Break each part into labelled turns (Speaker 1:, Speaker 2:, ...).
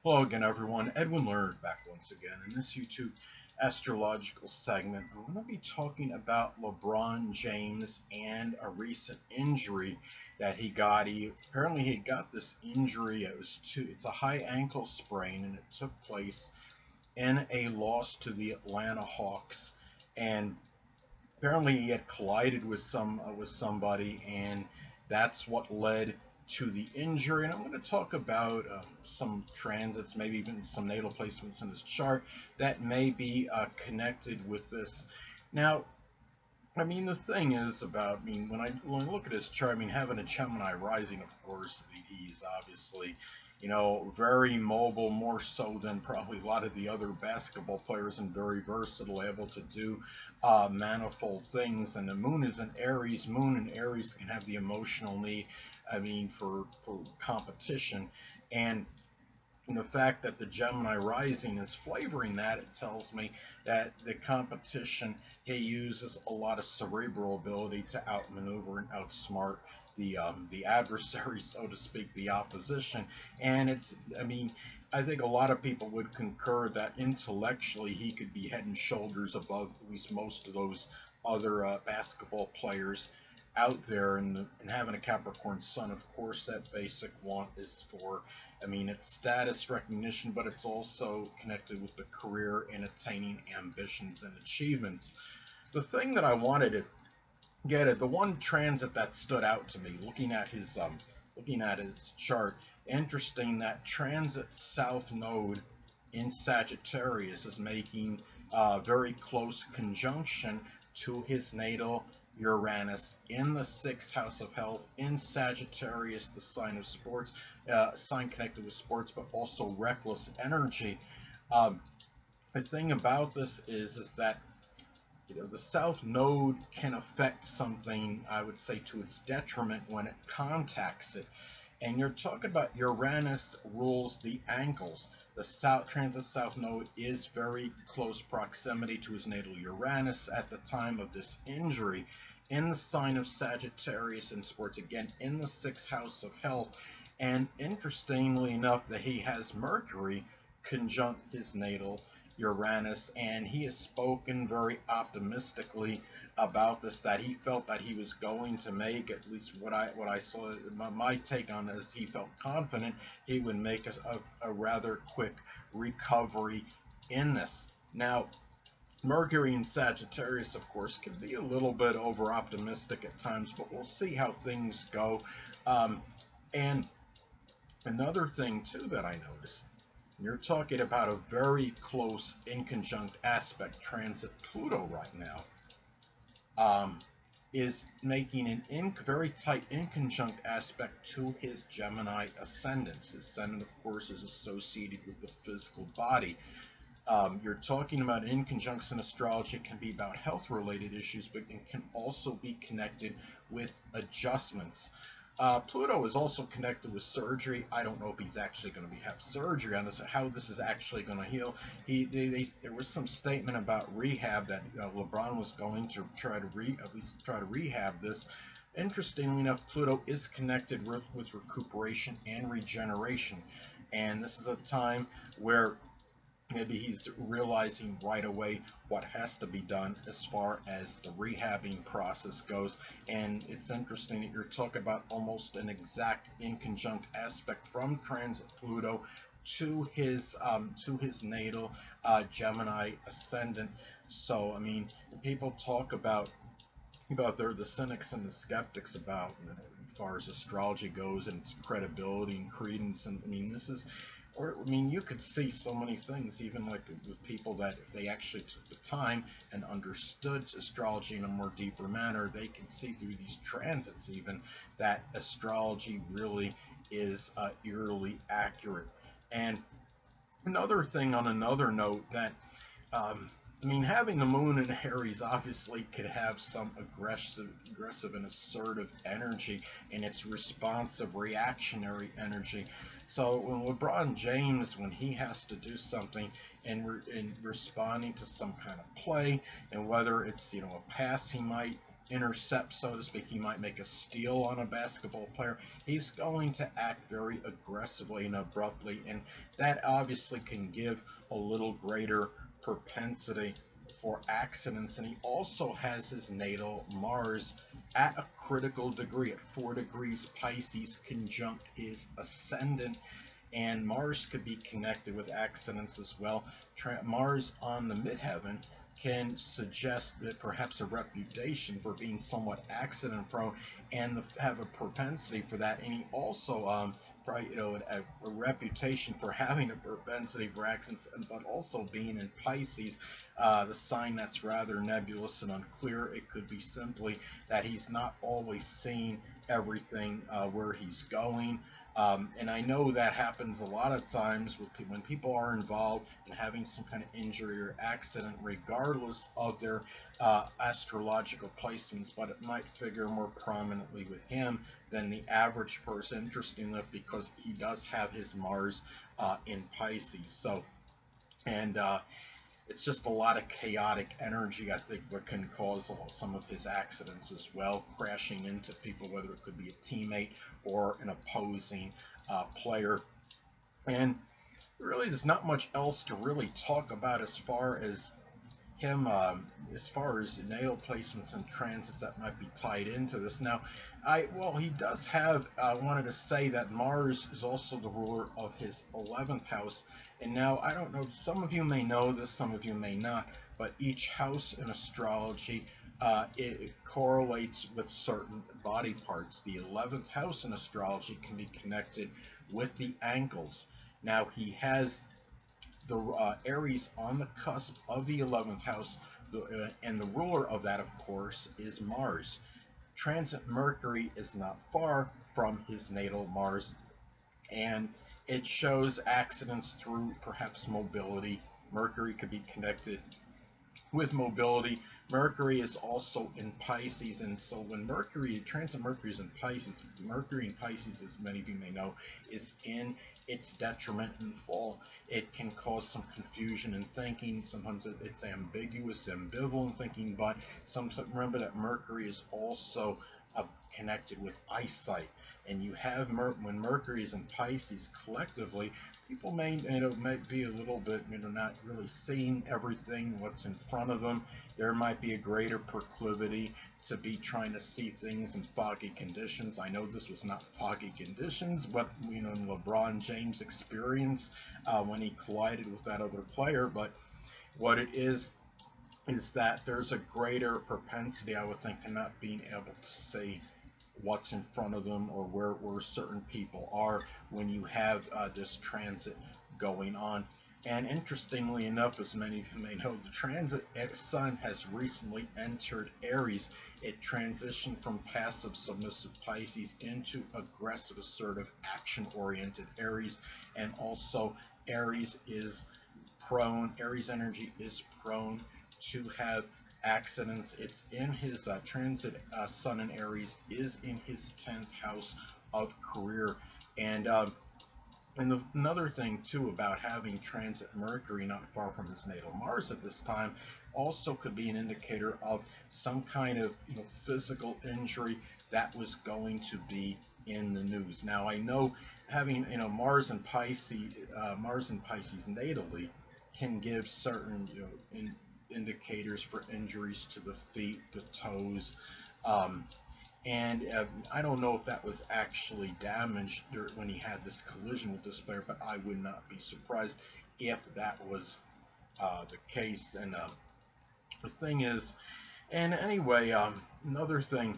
Speaker 1: Hello again, everyone. Edwin Learnard back once again. In this YouTube astrological segment, I'm going to be talking about LeBron James and a recent injury that he got. Apparently he got this injury. It's a high ankle sprain, and it took place in a loss to the Atlanta Hawks. And apparently he had collided with somebody, and that's what led to the injury. And I'm going to talk about some transits, maybe even some natal placements in his chart that may be connected with this. Now, I mean, the thing is about, when I look at his chart, having a Gemini rising, of course, he's obviously, very mobile, more so than probably a lot of the other basketball players, and very versatile, able to do manifold things. And the moon is in Aries. Moon in Aries can have the emotional need, for competition. And the fact that the Gemini rising is flavoring that, it tells me that the competition, he uses a lot of cerebral ability to outmaneuver and outsmart the adversary, so to speak, the opposition. And I think a lot of people would concur that intellectually he could be head and shoulders above at least most of those other basketball players out there. And having a Capricorn sun, of course, that basic want is for, it's status recognition, but it's also connected with the career and attaining ambitions and achievements. The thing that I wanted to get at, the one transit that stood out to me, looking at his chart, interesting that transit South Node in Sagittarius is making a very close conjunction to his natal Uranus in the sixth house of health in Sagittarius, the sign of sports, sign connected with sports, but also reckless energy. Um, the thing about this is that the south node can affect something, I would say, to its detriment when it contacts it. And you're talking about Uranus rules the ankles. The south transit south node is very close proximity to his natal Uranus at the time of this injury in the sign of Sagittarius in sports, again in the sixth house of health. And interestingly enough, that he has Mercury conjunct his natal Uranus, and he has spoken very optimistically about this, that he felt that he was going to make, at least what I saw, my take on it is he felt confident he would make a rather quick recovery in this. Now, Mercury in Sagittarius, of course, can be a little bit over optimistic at times, but we'll see how things go. And another thing too that I noticed, you're talking about a very close inconjunct aspect transit Pluto right now, is making very tight inconjunct aspect to his Gemini ascendant. His ascendant, of course, is associated with the physical body. You're talking about inconjunction astrology. It can be about health related issues, but it can also be connected with adjustments. Pluto is also connected with surgery. I don't know if he's actually going to have surgery on this, how this is actually going to heal. There was some statement about rehab that LeBron was going to try to at least try to rehab this. Interestingly enough, Pluto is connected with recuperation and regeneration, and this is a time where maybe he's realizing right away what has to be done as far as the rehabbing process goes. And it's interesting that you're talking about almost an exact inconjunct aspect from transit Pluto to his natal Gemini ascendant. So people talk about they're the cynics and the skeptics about, as far as astrology goes and its credibility and credence. And this is, or you could see so many things, even like with people that if they actually took the time and understood astrology in a more deeper manner, they can see through these transits even that astrology really is eerily accurate. And another thing on another note that having the moon in Aries obviously could have some aggressive and assertive energy, and its responsive, reactionary energy. So when LeBron James, when he has to do something in responding to some kind of play, and whether it's a pass he might intercept, so to speak. He might make a steal on a basketball player. He's going to act very aggressively and abruptly, and that obviously can give a little greater propensity for accidents. And he also has his natal Mars at a critical degree, at 4 degrees Pisces, conjunct his ascendant, and Mars could be connected with accidents as well. Mars on the midheaven can suggest that perhaps a reputation for being somewhat accident prone and have a propensity for that. And he also probably, a reputation for having a propensity for accidents, but also being in Pisces, the sign that's rather nebulous and unclear. It could be simply that he's not always seeing everything where he's going. And I know that happens a lot of times with people, when people are involved in having some kind of injury or accident, regardless of their astrological placements, but it might figure more prominently with him than the average person, interesting enough, because he does have his Mars in Pisces. So, and it's just a lot of chaotic energy, I think, what can cause some of his accidents as well, crashing into people, whether it could be a teammate or an opposing player. And really, there's not much else to really talk about as far as him, as far as natal placements and transits that might be tied into this. Now, he does have, I wanted to say that Mars is also the ruler of his 11th house. And now, I don't know, some of you may know this, some of you may not, but each house in astrology, it correlates with certain body parts. The 11th house in astrology can be connected with the ankles. Now, he has the Aries on the cusp of the 11th house, and the ruler of that, of course, is Mars. Transit Mercury is not far from his natal Mars, and it shows accidents through perhaps mobility. Mercury could be connected with mobility. Mercury is also in Pisces, and so when transit Mercury is in Pisces, Mercury in Pisces, as many of you may know, is in its detriment and fall. It can cause some confusion in thinking. Sometimes it's ambiguous, ambivalent thinking, but sometimes remember that Mercury is also connected with eyesight. And you have when Mercury is in Pisces collectively, people may be a little bit not really seeing everything what's in front of them. There might be a greater proclivity to be trying to see things in foggy conditions. I know this was not foggy conditions, but in LeBron James' experience when he collided with that other player. But what it is that there's a greater propensity, I would think, to not being able to see what's in front of them or where certain people are when you have this transit going on. And interestingly enough, as many of you may know, the transit Sun has recently entered Aries. It transitioned from passive, submissive Pisces into aggressive, assertive, action-oriented Aries. And also, Aries energy is prone to have accidents. It's in his transit. Sun in Aries is in his 10th house of career. And another thing too about having transit Mercury not far from his natal Mars at this time also could be an indicator of some kind of physical injury that was going to be in the news. Now, I know having Mars in Pisces natally can give certain indicators for injuries to the feet, the toes, and I don't know if that was actually damaged when he had this collision with this player, but I would not be surprised if that was the case. And the thing is, and anyway, another thing,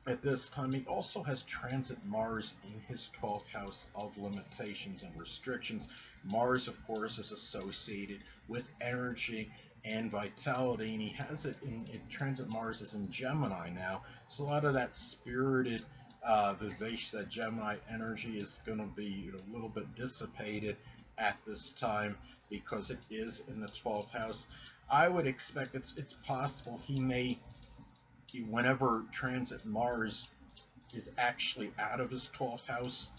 Speaker 1: at this time, he also has transit Mars in his 12th house of limitations and restrictions. Mars, of course, is associated with energy and vitality, and he has it in transit. Mars is in Gemini now, so a lot of that spirited, vivacious, that Gemini energy is going to be a little bit dissipated at this time because it is in the 12th house. I would expect it's possible he may, whenever transit Mars is actually out of his 12th house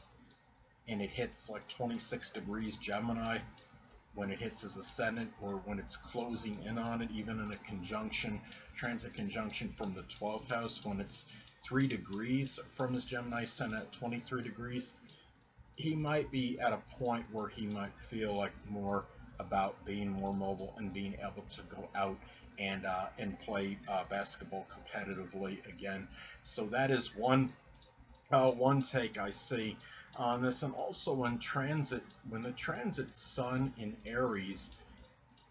Speaker 1: and it hits like 26 degrees Gemini, when it hits his ascendant or when it's closing in on it, even in a conjunction, transit conjunction from the 12th house, when it's 3 degrees from his Gemini ascendant at 23 degrees, he might be at a point where he might feel like more about being more mobile and being able to go out and play basketball competitively again. So that is one take I see on this. And also when the transit Sun in Aries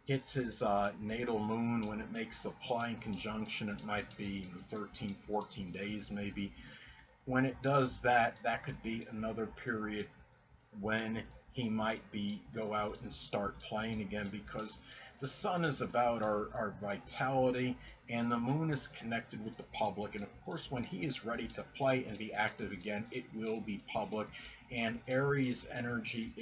Speaker 1: hits his natal moon, when it makes a plying conjunction, it might be 13, 14 days maybe. When it does that, that could be another period when he might go out and start playing again, because the sun is about our vitality and the moon is connected with the public, and of course when he is ready to play and be active again, it will be public. And Aries energy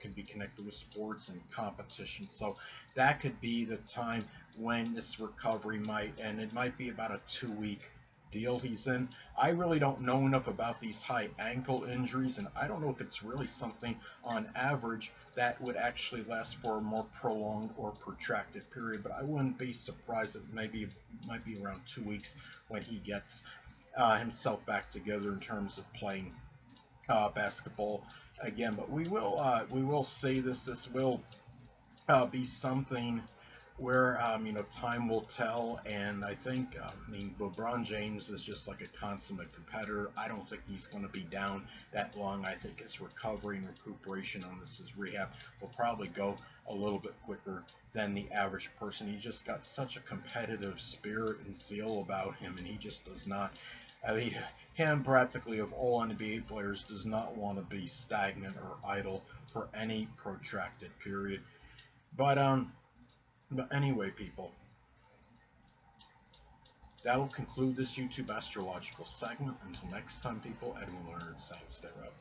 Speaker 1: could be connected with sports and competition, so that could be the time when this recovery and it might be about a 2-week deal he's in. I really don't know enough about these high ankle injuries, and I don't know if it's really something on average that would actually last for a more prolonged or protracted period, but I wouldn't be surprised if maybe might be around 2 weeks when he gets himself back together in terms of playing basketball again. But we will say this will be something where time will tell. And I think LeBron James is just like a consummate competitor. I don't think he's going to be down that long. I think his recovery and recuperation on his rehab will probably go a little bit quicker than the average person. He just got such a competitive spirit and zeal about him, and he just does not. I mean, him practically of all NBA players does not want to be stagnant or idle for any protracted period. But anyway, people, that will conclude this YouTube astrological segment. Until next time, people, Edwin Learnard saying stay up.